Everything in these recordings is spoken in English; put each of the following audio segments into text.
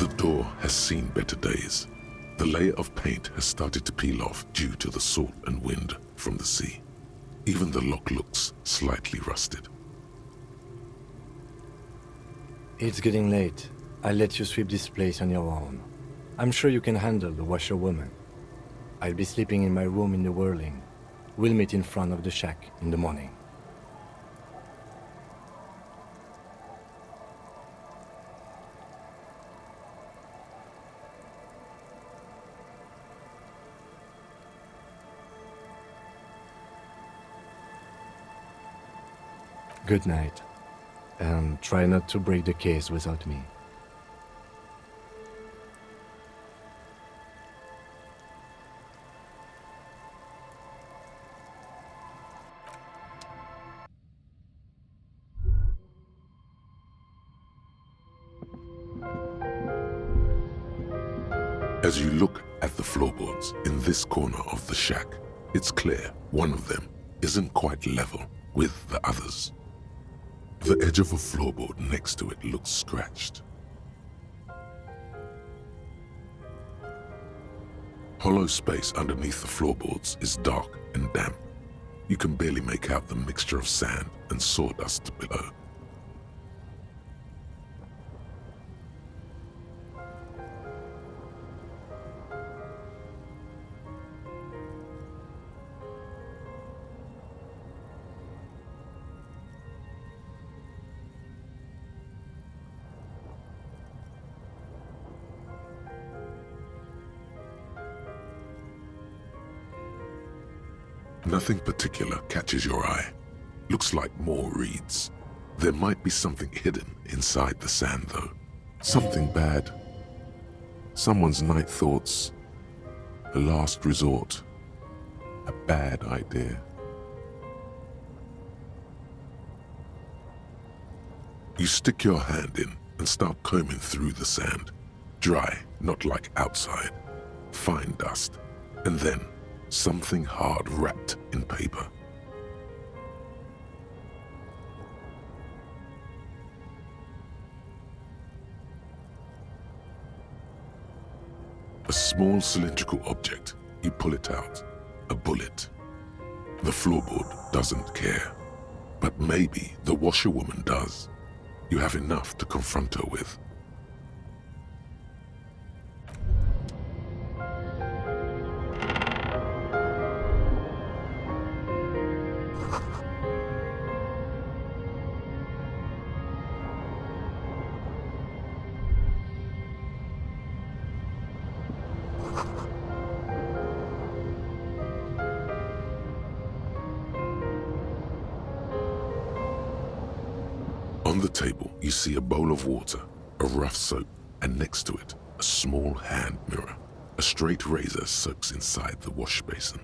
The door has seen better days. The layer of paint has started to peel off due to the salt and wind from the sea. Even the lock looks slightly rusted. It's getting late. I'll let you sweep this place on your own. I'm sure you can handle the washerwoman. I'll be sleeping in my room in the Whirling. We'll meet in front of the shack in the morning. Good night, and try not to break the case without me. As you look at the floorboards in this corner of the shack, it's clear one of them isn't quite level with the others. The edge of a floorboard next to it looks scratched. Hollow space underneath the floorboards is dark and damp. You can barely make out the mixture of sand and sawdust below. Nothing particular catches your eye. Looks like more reeds. There might be something hidden inside the sand, though. Something bad. Someone's night thoughts. A last resort. A bad idea. You stick your hand in and start combing through the sand. Dry, not like outside. Fine dust. And then something hard wrapped in paper. A small cylindrical object. You pull it out. A bullet. The floorboard doesn't care. But maybe the washerwoman does. You have enough to confront her with. On the table, you see a bowl of water, a rough soap, and next to it, a small hand mirror. A straight razor soaks inside the wash basin.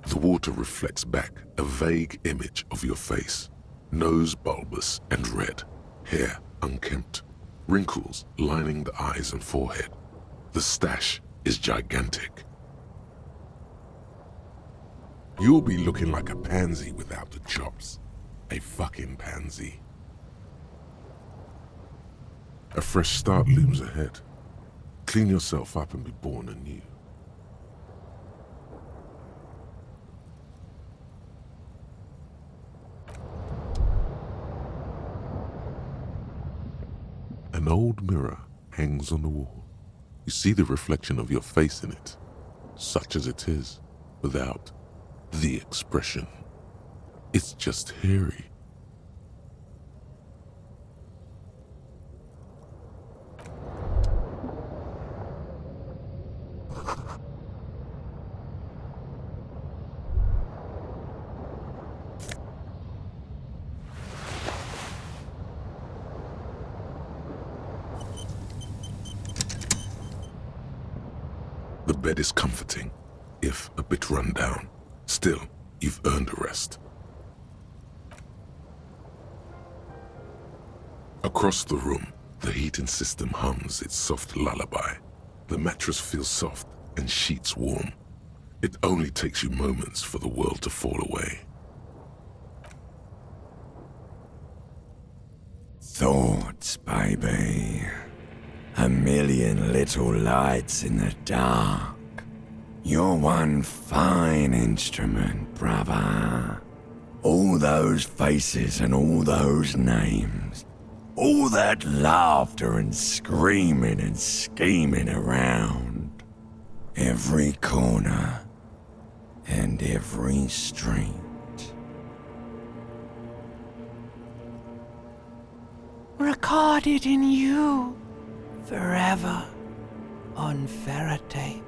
The water reflects back a vague image of your face. Nose bulbous and red, hair unkempt, wrinkles lining the eyes and forehead. The stash is gigantic. You'll be looking like a pansy without the chops. A fucking pansy. A fresh start looms ahead. Clean yourself up and be born anew. An old mirror hangs on the wall. You see the reflection of your face in it, such as it is, without the expression. It's just hairy. The bed is comforting, if a bit run down. Still, you've earned a rest. Across the room, the heating system hums its soft lullaby. The mattress feels soft and sheets warm. It only takes you moments for the world to fall away. Thoughts, baby. A million little lights in the dark. You're one fine instrument, brother. All those faces and all those names. All that laughter and screaming and scheming around. Every corner and every street. Recorded in you forever on ferrotape.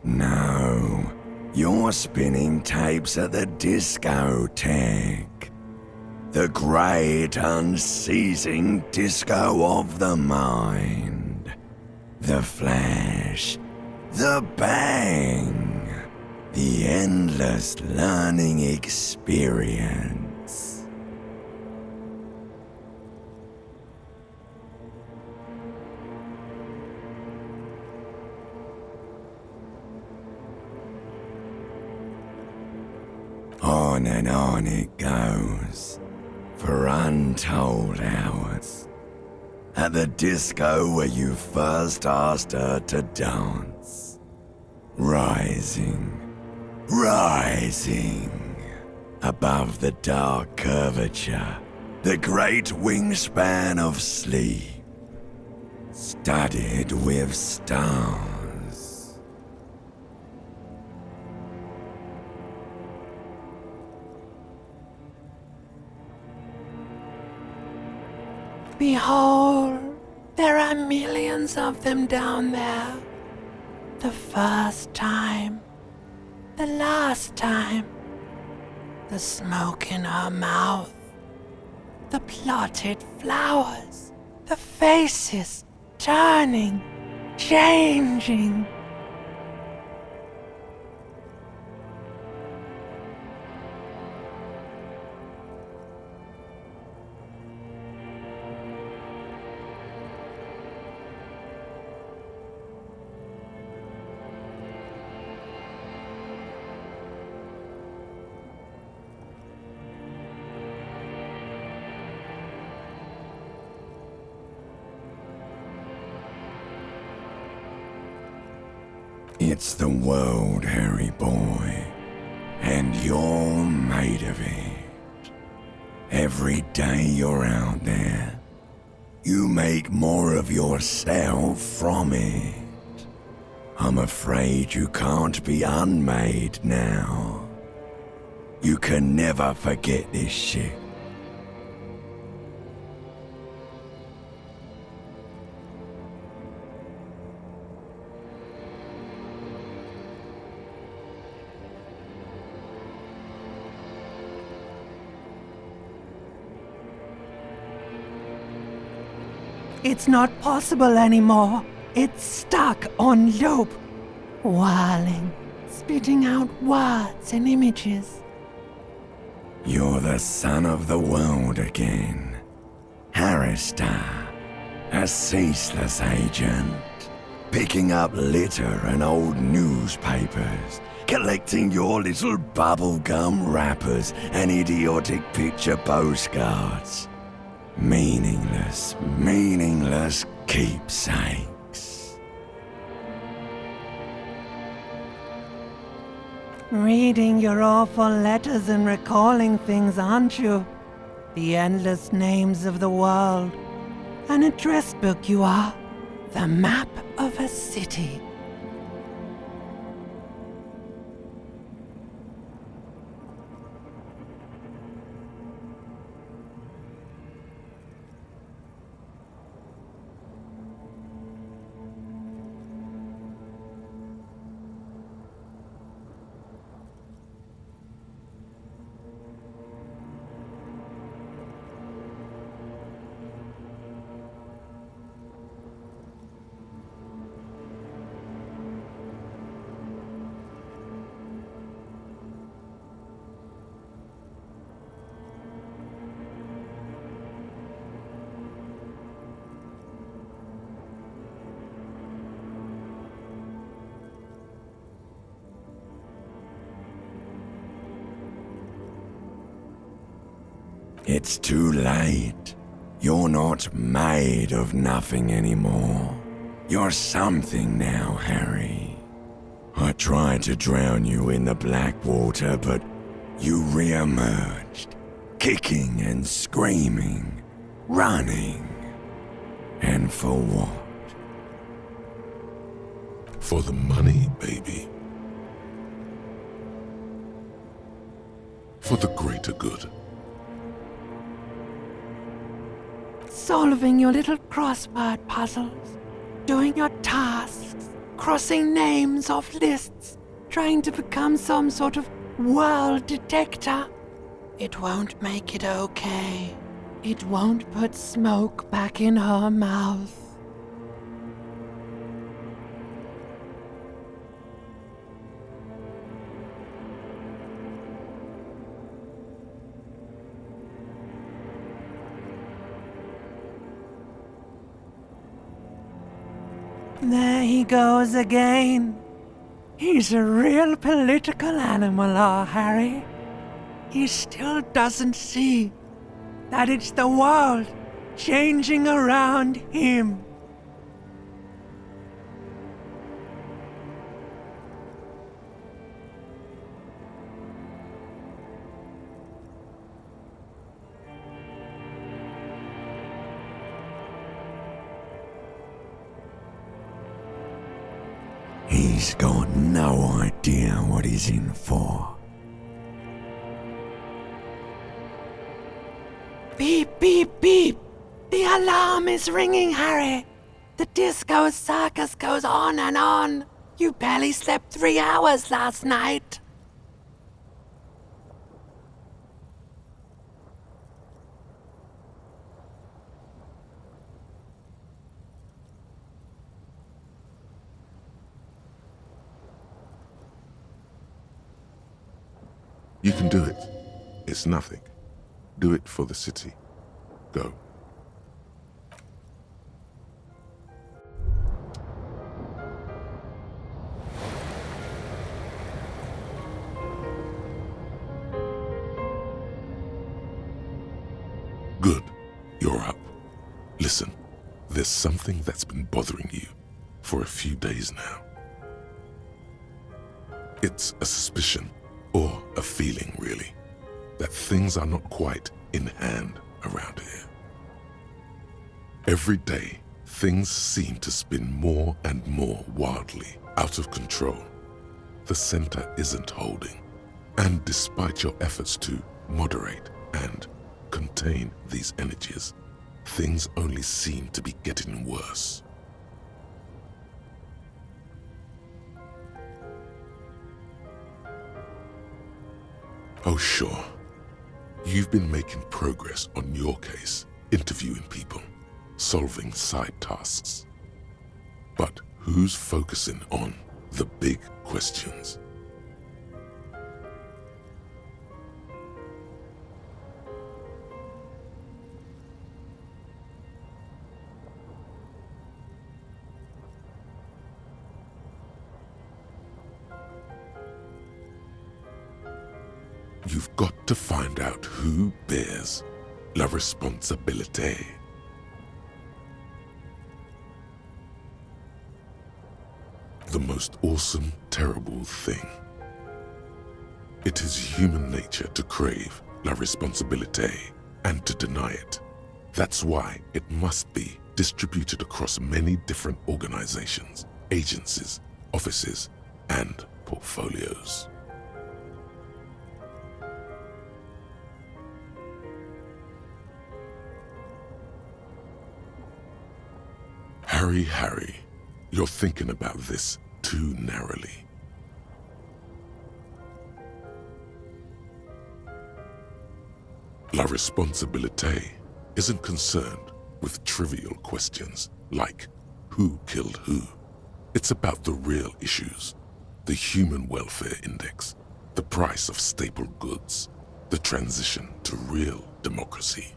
No, you're spinning tapes at the discotheque. The great unceasing disco of the mind. The flash, the bang, the endless learning experience. On and on it goes, for untold hours. At the disco where you first asked her to dance. Rising, rising, above the dark curvature, the great wingspan of sleep, studded with stars. Behold, there are millions of them down there. The first time, the last time, the smoke in her mouth, the plotted flowers, the faces turning, changing. It's the world, Harry boy, and you're made of it. Every day you're out there, you make more of yourself from it. I'm afraid you can't be unmade now. You can never forget this shit. It's not possible anymore. It's stuck on loop. Whirling, spitting out words and images. You're the son of the world again. Harrister, a ceaseless agent. Picking up litter and old newspapers. Collecting your little bubblegum wrappers and idiotic picture postcards. Meaningless, meaningless keepsakes. Reading your awful letters and recalling things, aren't you? The endless names of the world. An address book you are. The map of a city. It's too late. You're not made of nothing anymore. You're something now, Harry. I tried to drown you in the black water, but you re-emerged, kicking and screaming, running. And for what? For the money, baby. For the greater good. Solving your little crossword puzzles, doing your tasks, crossing names off lists, trying to become some sort of world detector. It won't make it okay. It won't put smoke back in her mouth. There he goes again. He's a real political animal, our Harry. He still doesn't see that it's the world changing around him. He's got no idea what he's in for. Beep, beep, beep. The alarm is ringing, Harry. The disco circus goes on and on. You barely slept 3 hours last night. You can do it. It's nothing. Do it for the city. Go. Good. You're up. Listen, there's something that's been bothering you for a few days now. It's a suspicion, or a feeling really, that things are not quite in hand around here. Every day, things seem to spin more and more wildly out of control. The center isn't holding, and despite your efforts to moderate and contain these energies, things only seem to be getting worse. Oh, sure. You've been making progress on your case, interviewing people, solving side tasks. But who's focusing on the big questions? You've got to find out who bears la responsabilité. The most awesome, terrible thing. It is human nature to crave la responsabilité and to deny it. That's why it must be distributed across many different organizations, agencies, offices, and portfolios. Harry, you're thinking about this too narrowly. La responsabilité isn't concerned with trivial questions like who killed who. It's about the real issues, the human welfare index, the price of staple goods, the transition to real democracy.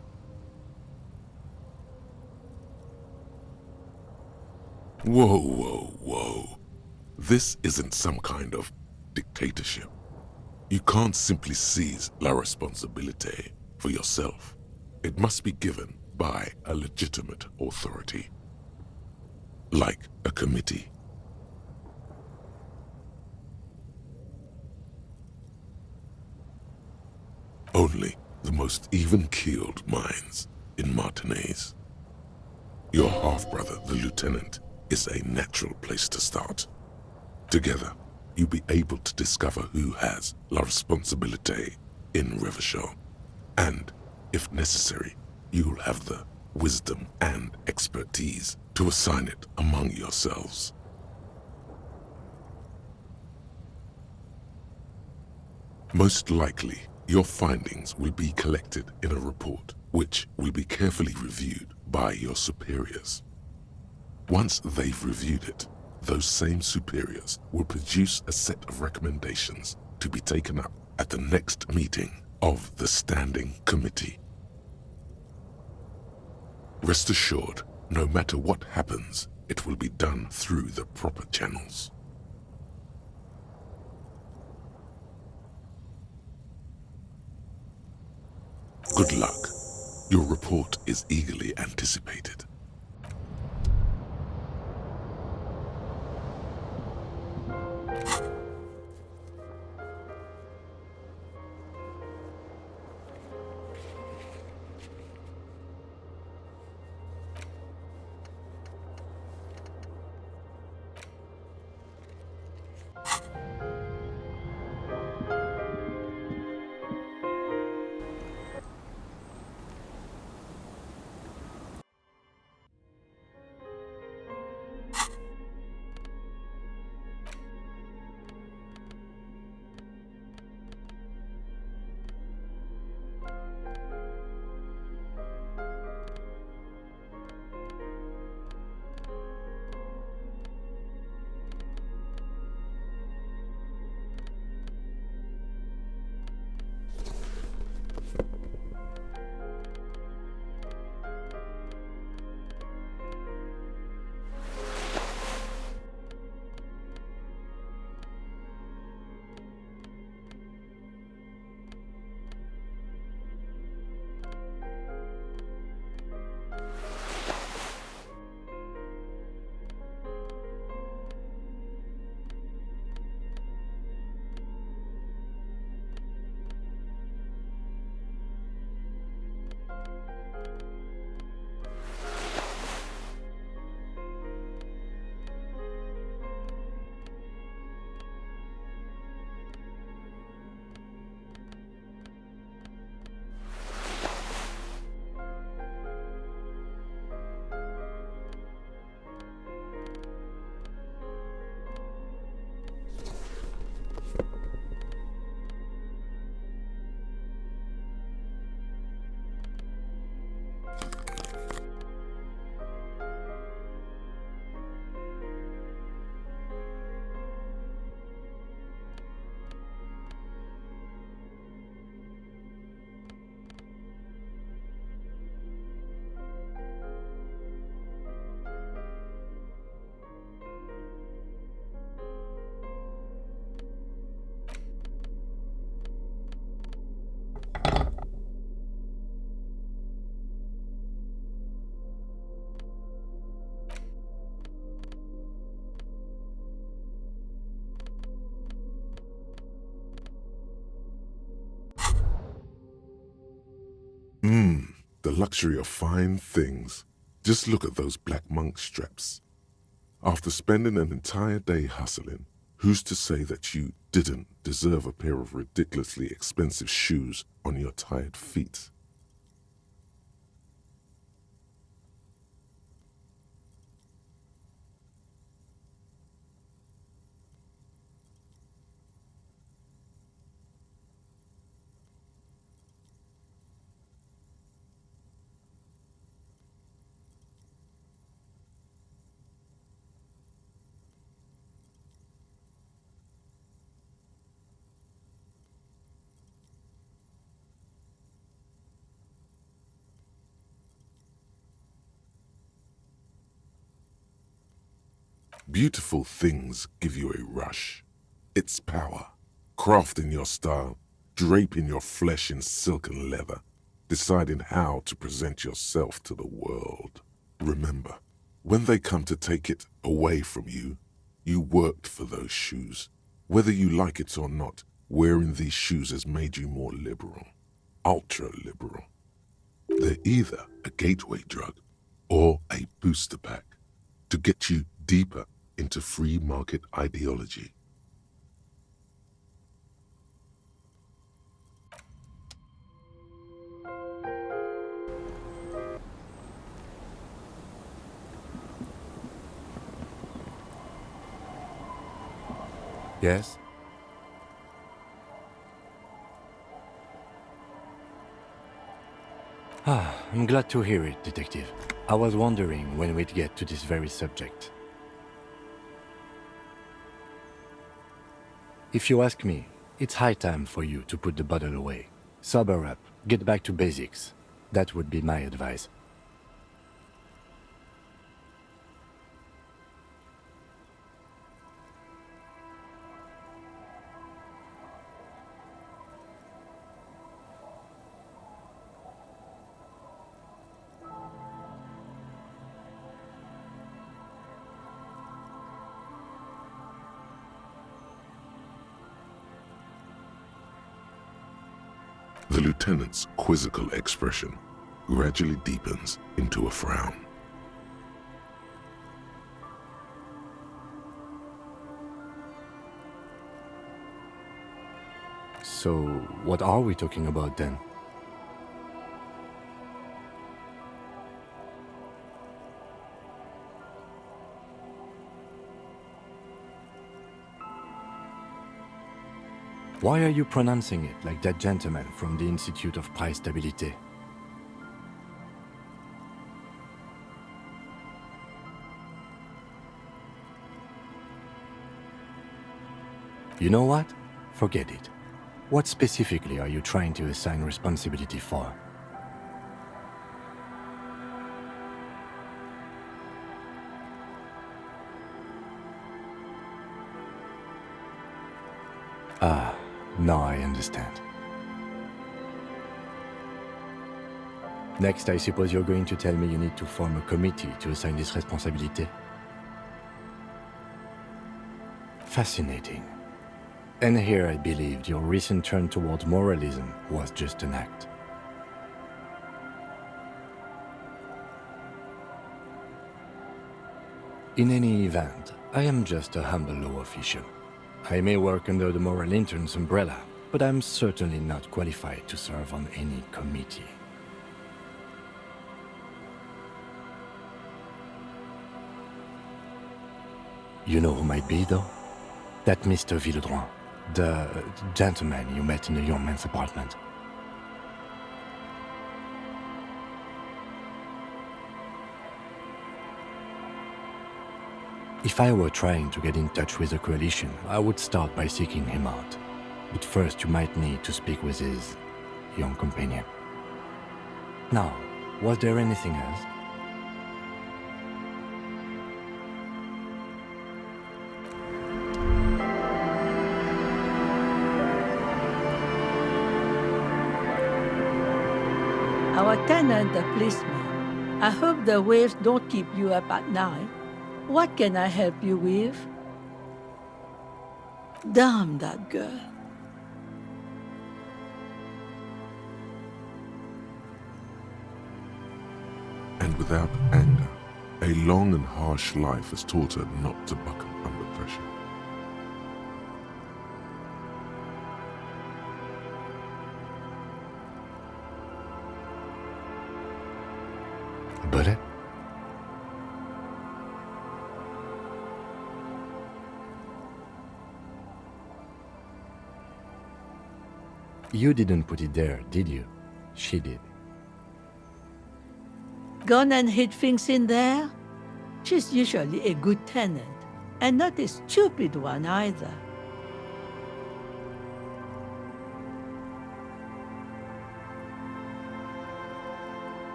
Whoa. This isn't some kind of dictatorship. You can't simply seize la responsabilité for yourself. It must be given by a legitimate authority, like a committee. Only the most even-keeled minds in Martinez. Your half-brother, the lieutenant, is a natural place to start. Together, you'll be able to discover who has la responsabilité in Revachol, and, if necessary, you'll have the wisdom and expertise to assign it among yourselves. Most likely, your findings will be collected in a report, which will be carefully reviewed by your superiors. Once they've reviewed it, those same superiors will produce a set of recommendations to be taken up at the next meeting of the Standing Committee. Rest assured, no matter what happens, it will be done through the proper channels. Good luck. Your report is eagerly anticipated. The luxury of fine things. Just look at those black monk straps. After spending an entire day hustling, who's to say that you didn't deserve a pair of ridiculously expensive shoes on your tired feet? Beautiful things give you a rush. It's power. Crafting your style, draping your flesh in silk and leather, deciding how to present yourself to the world. Remember, when they come to take it away from you, you worked for those shoes. Whether you like it or not, wearing these shoes has made you more liberal, ultra-liberal. They're either a gateway drug or a booster pack to get you deeper into free market ideology. Yes? I'm glad to hear it, Detective. I was wondering when we'd get to this very subject. If you ask me, it's high time for you to put the bottle away. Sober up, get back to basics. That would be my advice. The lieutenant's quizzical expression gradually deepens into a frown. So, what are we talking about then? Why are you pronouncing it like that gentleman from the Institute of Price Stabilité? You know what? Forget it. What specifically are you trying to assign responsibility for? Ah, now I understand. Next, I suppose you're going to tell me you need to form a committee to assign this responsibility. Fascinating. And here I believed your recent turn towards moralism was just an act. In any event, I am just a humble law official. I may work under the moral intern's umbrella, but I'm certainly not qualified to serve on any committee. You know who might be, though? That Mr. Villedroit, the gentleman you met in the young man's apartment. If I were trying to get in touch with the coalition, I would start by seeking him out. But first you might need to speak with his young companion. Now, was there anything else? Our tenant, the policeman. I hope the waves don't keep you up at night. What can I help you with? Damn that girl. And without anger, a long and harsh life has taught her not to buckle under pressure. Bullet? You didn't put it there, did you? She did. Gone and hid things in there? She's usually a good tenant, and not a stupid one either.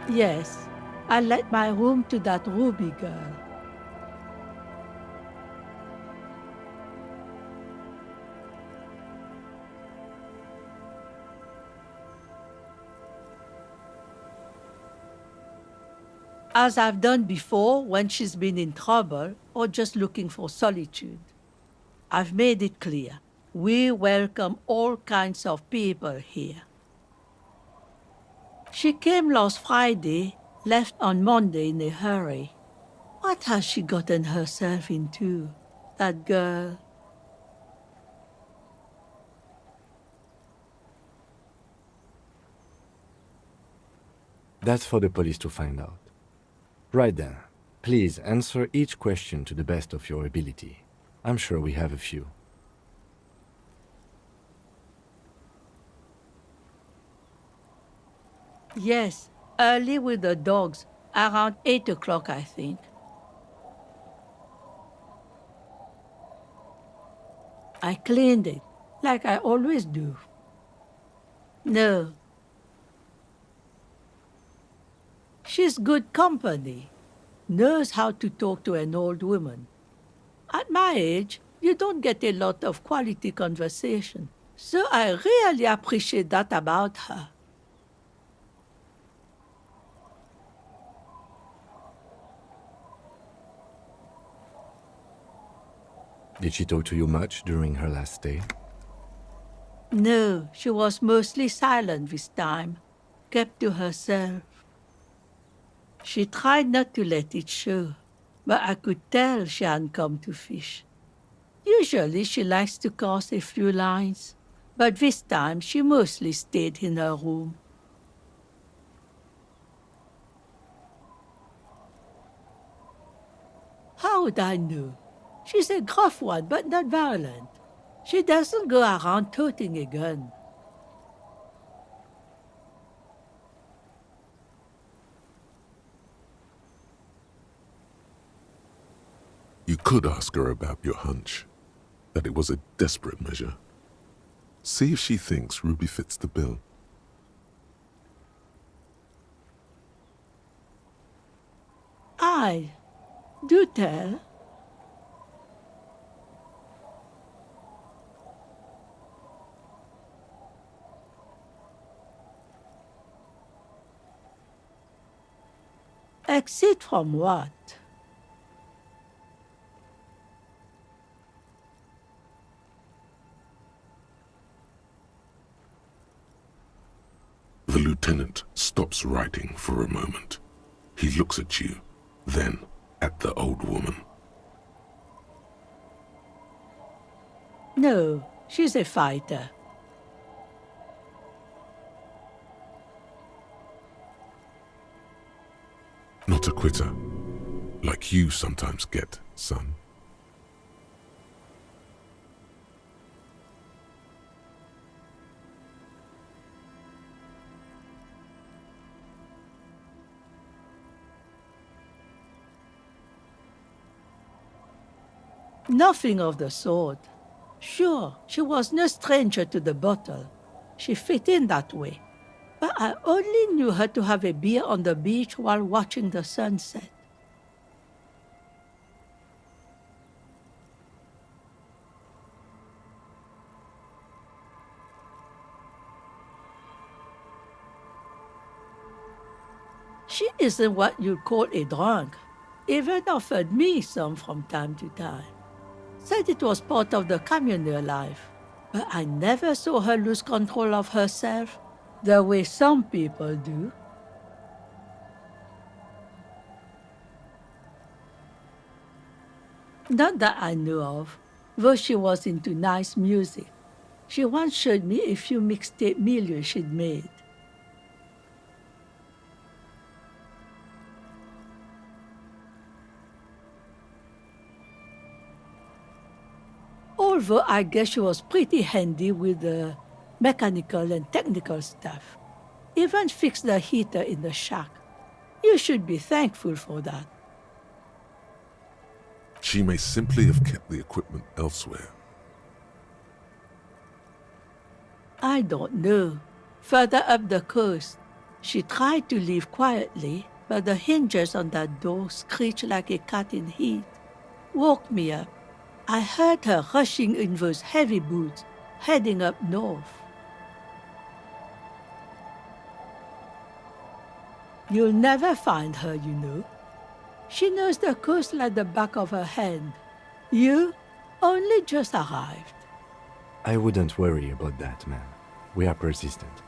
Yes, I let my room to that Ruby girl. as I've done before when she's been in trouble or just looking for solitude. I've made it clear. We welcome all kinds of people here. She came last Friday, left on Monday in a hurry. What has she gotten herself into, that girl? That's for the police to find out. Right then, please answer each question to the best of your ability. I'm sure we have a few. Yes, early with the dogs, around 8 o'clock, I think. I cleaned it, like I always do. No. She's good company. Knows how to talk to an old woman. At my age, you don't get a lot of quality conversation. So I really appreciate that about her. Did she talk to you much during her last stay? No, she was mostly silent this time, kept to herself. She tried not to let it show, but I could tell she hadn't come to fish. Usually she likes to cast a few lines, but this time she mostly stayed in her room. How would I know? She's a gruff one, but not violent. She doesn't go around toting a gun. You could ask her about your hunch, that it was a desperate measure. See if she thinks Ruby fits the bill. Aye, do tell. Exit from what? The lieutenant stops writing for a moment. He looks at you, then at the old woman. No, she's a fighter. Not a quitter, like you sometimes get, son. Nothing of the sort. Sure, she was no stranger to the bottle. She fit in that way. But I only knew her to have a beer on the beach while watching the sunset. She isn't what you'd call a drunk. Even offered me some from time to time. Said it was part of the communal life. But I never saw her lose control of herself, the way some people do. Not that I know of, though she was into nice music. She once showed me a few mixtape milieux she'd made. Although I guess she was pretty handy with the mechanical and technical stuff. Even fixed the heater in the shack. You should be thankful for that. She may simply have kept the equipment elsewhere. I don't know. Further up the coast, she tried to leave quietly, but the hinges on that door screeched like a cat in heat. Woke me up. I heard her rushing in those heavy boots, heading up north. You'll never find her, you know. She knows the coast like the back of her hand. You only just arrived. I wouldn't worry about that, man. We are persistent.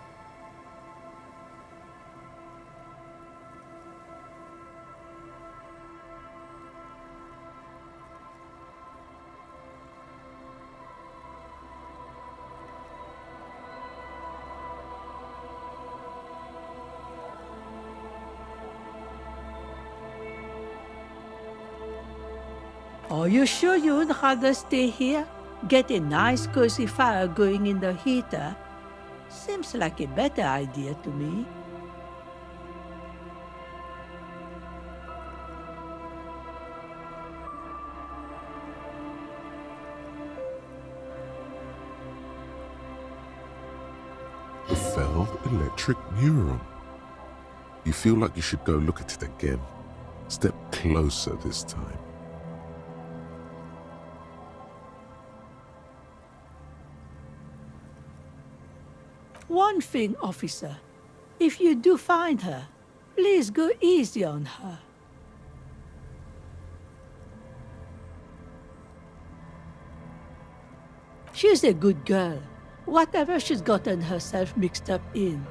Are you sure you would rather stay here? Get a nice cozy fire going in the heater? Seems like a better idea to me. The failed electric neuron. You feel like you should go look at it again. Step closer this time. One thing, officer. If you do find her, please go easy on her. She's a good girl. Whatever she's gotten herself mixed up in,